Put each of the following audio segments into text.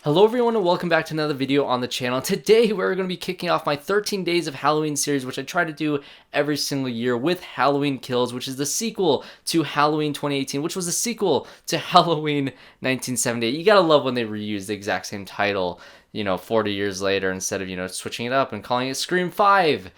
Hello everyone and welcome back to another video on the channel. Today we're going to be kicking off my 13 Days of Halloween series, which I try to do every single year with Halloween Kills, which is the sequel to Halloween 2018, which was the sequel to Halloween 1978. You gotta love when they reuse the exact same title, 40 years later instead of, switching it up and calling it Scream 5.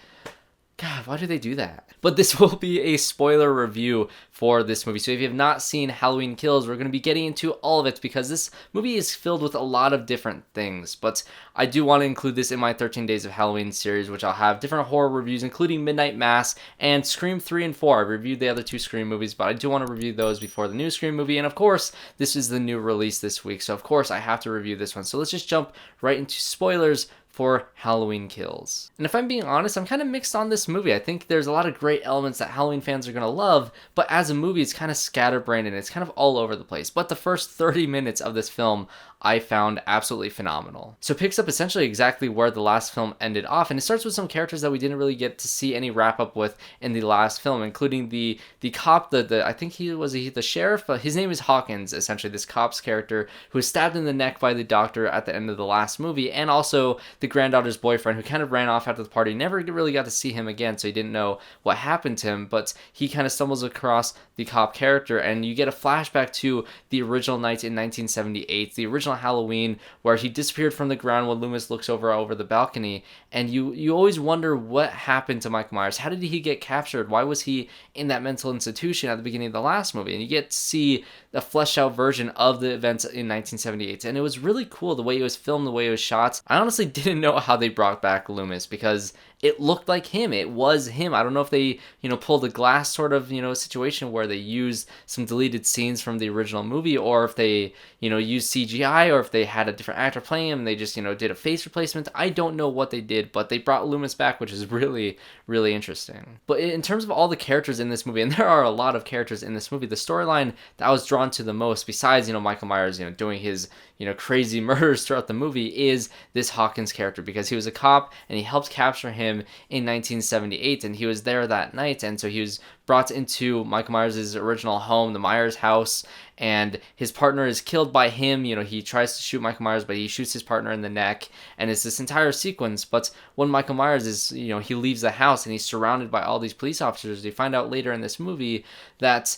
God, why do they do that? But this will be a spoiler review for this movie. So if you have not seen Halloween Kills, we're going to be getting into all of it because this movie is filled with a lot of different things. But I do want to include this in my 13 Days of Halloween series, which I'll have different horror reviews, including Midnight Mass and Scream 3 and 4. I reviewed the other two Scream movies, but I do want to review those before the new Scream movie. And of course, this is the new release this week. So of course, I have to review this one. So let's just jump right into spoilers for Halloween Kills. And if I'm being honest, I'm kind of mixed on this movie. I think there's a lot of great elements that Halloween fans are going to love, but as a movie, it's kind of scatterbrained and it's kind of all over the place. But the first 30 minutes of this film I found absolutely phenomenal. So it picks up essentially exactly where the last film ended off, and it starts with some characters that we didn't really get to see any wrap up with in the last film, including the cop, I think he was the sheriff, but his name is Hawkins, essentially this cop's character who was stabbed in the neck by the doctor at the end of the last movie, and also the granddaughter's boyfriend who kind of ran off after the party. Never really got to see him again, so he didn't know what happened to him, but he kind of stumbles across the cop character, and you get a flashback to the original night in 1978, the original Halloween, where he disappeared from the ground when Loomis looks over the balcony, and you always wonder what happened to Michael Myers. How did he get captured? Why was he in that mental institution at the beginning of the last movie? And you get to see a fleshed out version of the events in 1978, and it was really cool the way it was filmed, the way it was shot. I honestly didn't know how they brought back Loomis because it looked like him. It was him. I don't know if they, pulled a glass sort of, situation where they used some deleted scenes from the original movie, or if they, used CGI, or if they had a different actor playing him and they just, did a face replacement. I don't know what they did, but they brought Loomis back, which is really, really interesting. But in terms of all the characters in this movie, and there are a lot of characters in this movie, the storyline that I was drawn to the most, besides, Michael Myers, doing his, crazy murders throughout the movie, is this Hawkins character, because he was a cop and he helped capture him in 1978, and he was there that night, and so he was brought into Michael Myers' original home, the Myers house, and his partner is killed by him. He tries to shoot Michael Myers, but he shoots his partner in the neck, and it's this entire sequence. But when Michael Myers is, he leaves the house and he's surrounded by all these police officers, you find out later in this movie that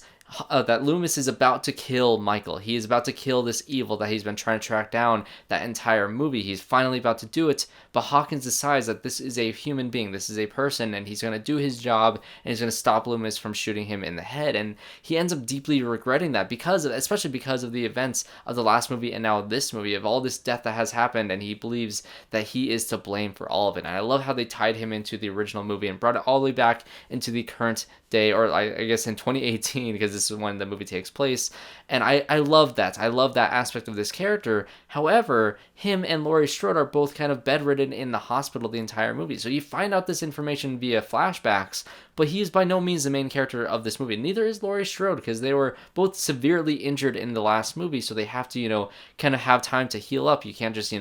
Loomis is about to kill Michael. He is about to kill this evil that he's been trying to track down that entire movie. He's finally about to do it, but Hawkins decides that this is a human being, this is a person, and he's going to do his job, and he's going to stop Loomis from shooting him in the head. And he ends up deeply regretting that, especially because of the events of the last movie and now this movie, of all this death that has happened, and he believes that he is to blame for all of it. And I love how they tied him into the original movie and brought it all the way back into the current day, or I guess in 2018, because this is when the movie takes place. And I love that. I love that aspect of this character. However, him and Laurie Strode are both kind of bedridden in the hospital the entire movie. So you find out this information via flashbacks, but he is by no means the main character of this movie. Neither is Laurie Strode, because they were both severely injured in the last movie, so they have to, kind of have time to heal up. You can't just,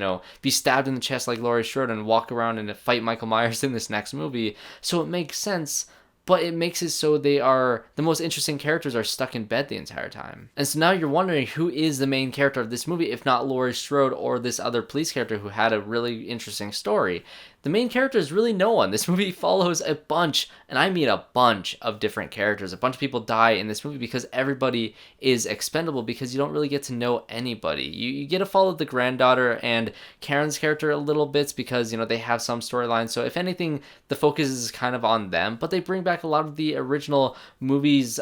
be stabbed in the chest like Laurie Strode and walk around and fight Michael Myers in this next movie. So it makes sense, but it makes it so the most interesting characters are stuck in bed the entire time. And so now you're wondering, who is the main character of this movie, if not Laurie Strode or this other police character who had a really interesting story? The main character is really no one. This movie follows a bunch, and I mean a bunch of different characters. A bunch of people die in this movie because everybody is expendable, because you don't really get to know anybody. You get to follow the granddaughter and Karen's character a little bit because, they have some storylines. So if anything, the focus is kind of on them, but they bring back a lot of the original movies,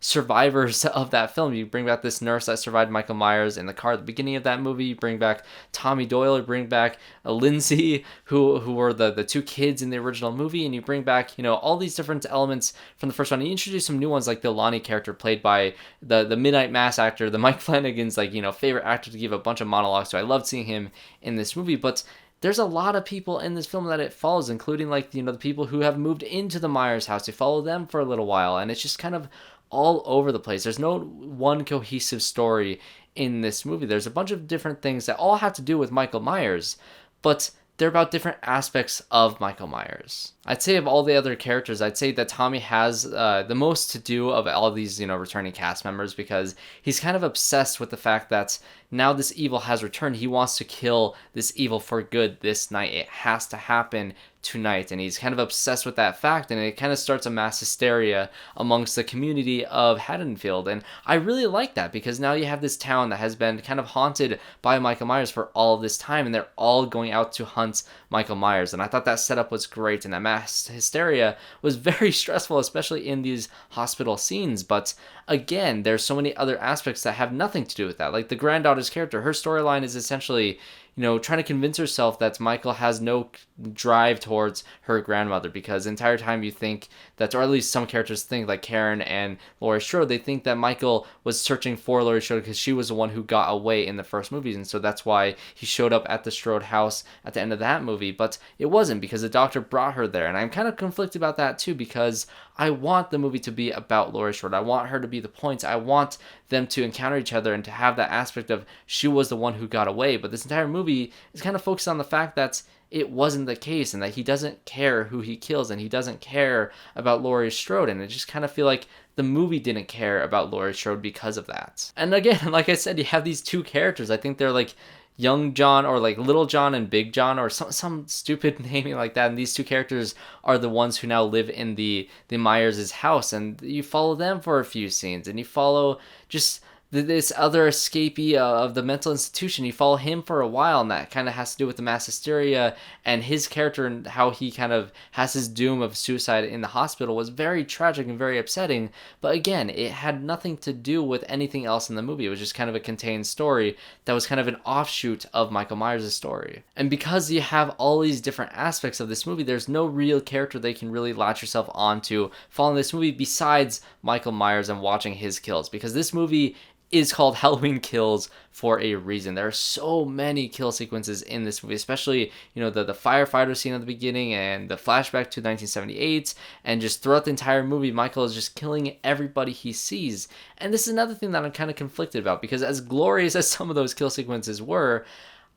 survivors of that film. You bring back this nurse that survived Michael Myers in the car at the beginning of that movie. You bring back Tommy Doyle. You bring back Lindsay, who were the two kids in the original movie, and you bring back, all these different elements from the first one. You introduce some new ones, like the LONNIE character played by the Midnight Mass actor, the Mike Flanagan's favorite actor to give a bunch of monologues. So I loved seeing him in this movie, but there's a lot of people in this film that it follows, including the people who have moved into the Myers house. You follow them for a little while, and it's just kind of all over the place. There's no one cohesive story in this movie. There's a bunch of different things that all have to do with Michael Myers, but they're about different aspects of Michael Myers. I'd say of all the other characters, I'd say that Tommy has the most to do of all these, returning cast members, because he's kind of obsessed with the fact that now this evil has returned. He wants to kill this evil for good this night. It has to happen tonight, and he's kind of obsessed with that fact, and it kind of starts a mass hysteria amongst the community of Haddonfield. And I really like that, because now you have this town that has been kind of haunted by Michael Myers for all of this time, and they're all going out to hunt Michael Myers. And I thought that setup was great, and that mass hysteria was very stressful, especially in these hospital scenes. But again, there's so many other aspects that have nothing to do with that. Like the granddaughter's character, her storyline is essentially trying to convince herself that Michael has no drive towards her grandmother, because the entire time you think that, or at least some characters think, like Karen and Laurie Strode, they think that Michael was searching for Laurie Strode because she was the one who got away in the first movies, and so that's why he showed up at the Strode house at the end of that movie. But it wasn't, because the doctor brought her there, and I'm kind of conflicted about that too, because I want the movie to be about Laurie Strode. I want her to be the point. I want them to encounter each other and to have that aspect of she was the one who got away. But this entire movie is kind of focused on the fact that it wasn't the case, and that he doesn't care who he kills, and he doesn't care about Laurie Strode. And I just kind of feel like the movie didn't care about Laurie Strode because of that. And again, like I said, you have these two characters. I think they're like Young John, or like Little John and Big John, or some stupid naming like that. And these two characters are the ones who now live in the Myers' house, and you follow them for a few scenes, and you follow just this other escapee of the mental institution. You follow him for a while, and that kind of has to do with the mass hysteria, and his character and how he kind of has his doom of suicide in the hospital was very tragic and very upsetting. But again, it had nothing to do with anything else in the movie. It was just kind of a contained story that was kind of an offshoot of Michael Myers' story. And because you have all these different aspects of this movie, there's no real character they can really latch yourself onto following this movie besides Michael Myers and watching his kills, because this movie is called Halloween Kills for a reason. There are so many kill sequences in this movie, especially, the firefighter scene at the beginning, and the flashback to 1978, and just throughout the entire movie, Michael is just killing everybody he sees. And this is another thing that I'm kind of conflicted about, because as glorious as some of those kill sequences were,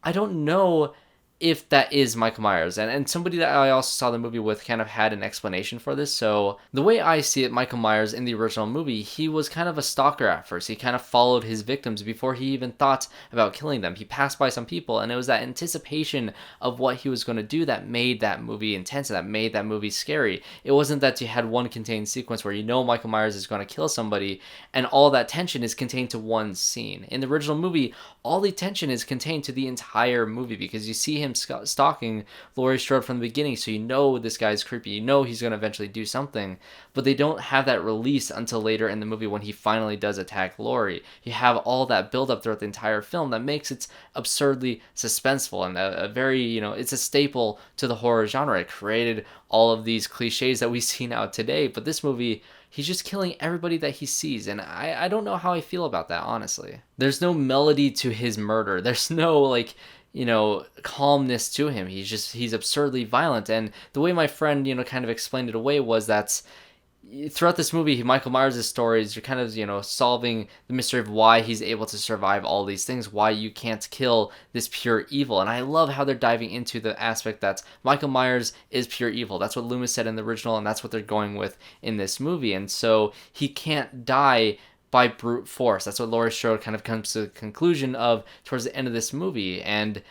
I don't know if that is Michael Myers. And somebody that I also saw the movie with kind of had an explanation for this. So the way I see it, Michael Myers in the original movie, he was kind of a stalker at first. He kind of followed his victims before he even thought about killing them. He passed by some people, and it was that anticipation of what he was going to do that made that movie intense, and that made that movie scary. It wasn't that you had one contained sequence where Michael Myers is going to kill somebody, and all that tension is contained to one scene. In the original movie, all the tension is contained to the entire movie, because you see him stalking Laurie Strode from the beginning, so this guy's creepy, he's going to eventually do something, but they don't have that release until later in the movie when he finally does attack Laurie. You have all that build up throughout the entire film that makes it absurdly suspenseful, and a very, it's a staple to the horror genre. It created all of these cliches that we see now today, but this movie, he's just killing everybody that he sees, and I don't know how I feel about that, honestly. There's no melody to his murder. There's no, calmness to him. He's absurdly violent. And the way my friend, kind of explained it away was that throughout this movie, Michael Myers' stories, you're kind of, solving the mystery of why he's able to survive all these things, why you can't kill this pure evil. And I love how they're diving into the aspect that Michael Myers is pure evil. That's what Loomis said in the original, and that's what they're going with in this movie. And so he can't die by brute force. That's what Laurie Strode kind of comes to the conclusion of towards the end of this movie. And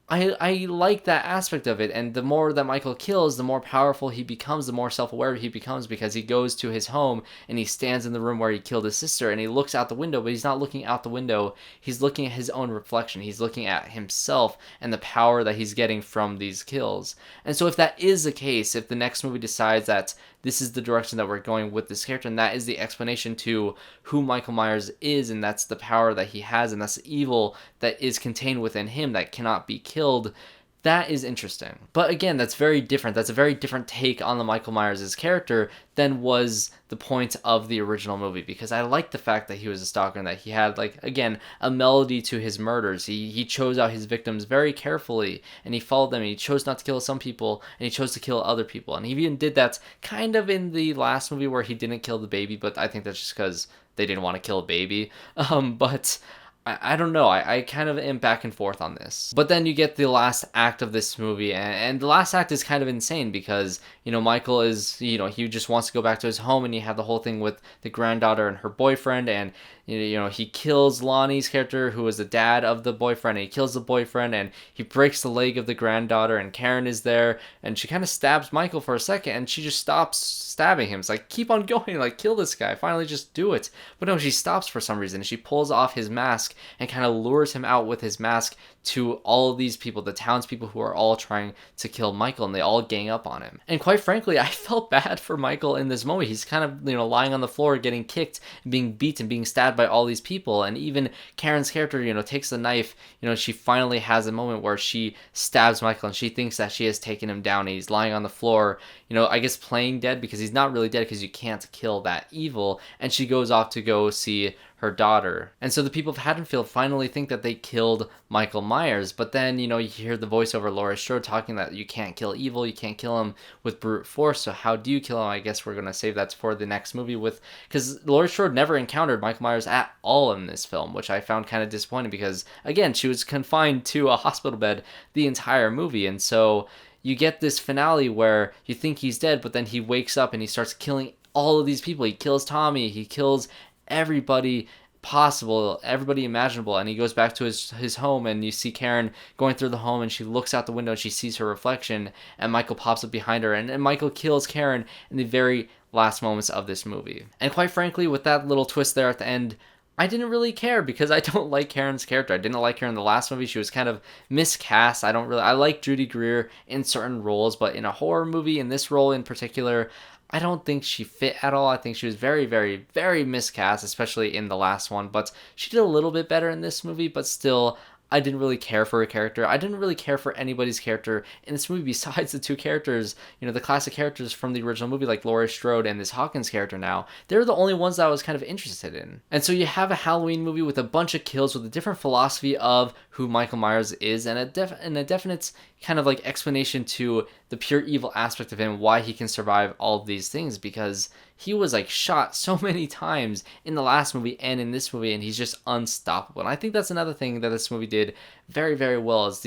I like that aspect of it, and the more that Michael kills, the more powerful he becomes, the more self-aware he becomes, because he goes to his home and he stands in the room where he killed his sister, and he looks out the window, but he's not looking out the window, he's looking at his own reflection, he's looking at himself and the power that he's getting from these kills. And so if that is the case, if the next movie decides that this is the direction that we're going with this character, and that is the explanation to who Michael Myers is, and that's the power that he has, and that's the evil that is contained within him that cannot be killed, that is interesting. But again, that's very different. That's a very different take on the Michael Myers' character than was the point of the original movie, because I like the fact that he was a stalker and that he had, again, a melody to his murders. He chose out his victims very carefully, and he followed them, and he chose not to kill some people, and he chose to kill other people. And he even did that kind of in the last movie where he didn't kill the baby, but I think that's just because they didn't want to kill a baby. But I don't know. I kind of am back and forth on this. But then you get the last act of this movie, and the last act is kind of insane because, you know, Michael is, you know, he just wants to go back to his home, and you have the whole thing with the granddaughter and her boyfriend, and, you know, he kills Lonnie's character, who was the dad of the boyfriend, and he kills the boyfriend, and he breaks the leg of the granddaughter, and Karen is there, and she kind of stabs Michael for a second, and she just stops stabbing him. It's like, keep on going, like, kill this guy, finally just do it. But no, she stops for some reason, and she pulls off his mask and kind of lures him out with his mask to all of these people, the townspeople who are all trying to kill Michael, and they all gang up on him. And quite frankly, I felt bad for Michael in this moment. He's kind of, you know, lying on the floor, getting kicked, being beaten, being stabbed by all these people. And even Karen's character, you know, takes the knife. You know, she finally has a moment where she stabs Michael, and she thinks that she has taken him down, and he's lying on the floor, you know, I guess playing dead, because he's not really dead because you can't kill that evil. And she goes off to go see her daughter. And so the people of Haddonfield finally think that they killed Michael Myers, but then, you know, you hear the voiceover Laurie Strode talking that you can't kill evil, you can't kill him with brute force, so how do you kill him? I guess we're going to save that for the next movie, with, because Laurie Strode never encountered Michael Myers at all in this film, which I found kind of disappointing because, again, she was confined to a hospital bed the entire movie. And so you get this finale where you think he's dead, but then he wakes up and he starts killing all of these people. He kills Tommy, he kills everybody possible, everybody imaginable, and he goes back to his home, and you see Karen going through the home, and she looks out the window and she sees her reflection, and Michael pops up behind her, and Michael kills Karen in the very last moments of this movie. And quite frankly, with that little twist there at the end, I didn't really care because I don't like Karen's character. I didn't like her in the last movie. She was kind of miscast. I like Judy Greer in certain roles, but in a horror movie, in this role in particular, I don't think she fit at all. I think she was very, very, very miscast, especially in the last one. But she did a little bit better in this movie, but still, I didn't really care for her character. I didn't really care for anybody's character in this movie besides the two characters, you know, the classic characters from the original movie, like Laurie Strode and this Hawkins character now. They're the only ones that I was kind of interested in. And so you have a Halloween movie with a bunch of kills, with a different philosophy of who Michael Myers is, and a definite kind of like explanation to the pure evil aspect of him, why he can survive all of these things, because he was like shot so many times in the last movie and in this movie, and he's just unstoppable. And I think that's another thing that this movie did very, very well, is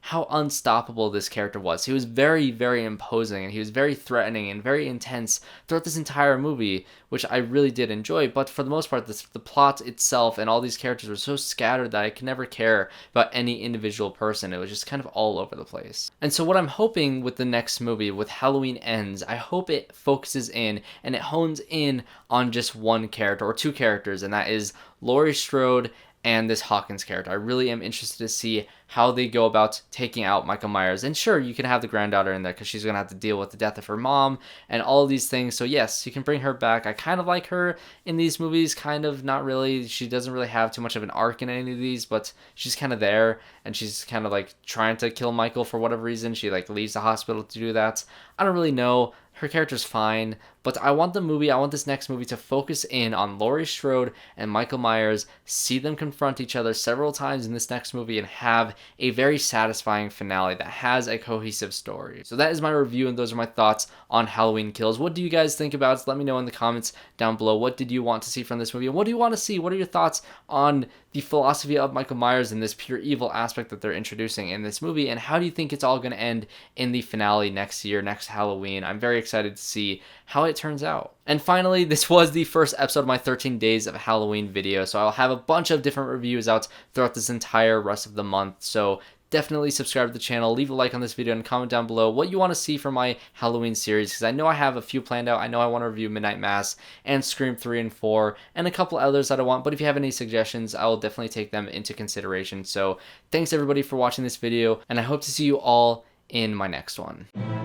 how unstoppable this character was. He was very, very imposing, and he was very threatening and very intense throughout this entire movie, which I really did enjoy. But for the most part, the plot itself and all these characters were so scattered that I could never care about any individual person. It was just kind of all over the place. And so what I'm hoping with the next movie, with Halloween Ends, I hope it focuses in and it hones in on just one character or two characters, and that is Laurie Strode and this Hawkins character. I really am interested to see how they go about taking out Michael Myers. And sure, you can have the granddaughter in there because she's going to have to deal with the death of her mom and all of these things. So yes, you can bring her back. I kind of like her in these movies, kind of, not really. She doesn't really have too much of an arc in any of these, but she's kind of there, and she's kind of like trying to kill Michael for whatever reason. She like leaves the hospital to do that. I don't really know. Her character's fine, but I want this next movie to focus in on Laurie Strode and Michael Myers, see them confront each other several times in this next movie, and have a very satisfying finale that has a cohesive story. So that is my review, and those are my thoughts on Halloween Kills. What do you guys think about it? Let me know in the comments down below. What did you want to see from this movie, and what do you want to see? What are your thoughts on the philosophy of Michael Myers and this pure evil aspect that they're introducing in this movie, and how do you think it's all going to end in the finale next year, next Halloween? I'm very excited to see how it turns out. And finally, this was the first episode of my 13 days of Halloween video, so I'll have a bunch of different reviews out throughout this entire rest of the month. So definitely subscribe to the channel, leave a like on this video, and comment down below what you want to see from my Halloween series, because I know I have a few planned out. I know I want to review Midnight Mass and Scream 3 and 4 and a couple others that I want, but if you have any suggestions, I will definitely take them into consideration. So thanks everybody for watching this video, and I hope to see you all in my next one.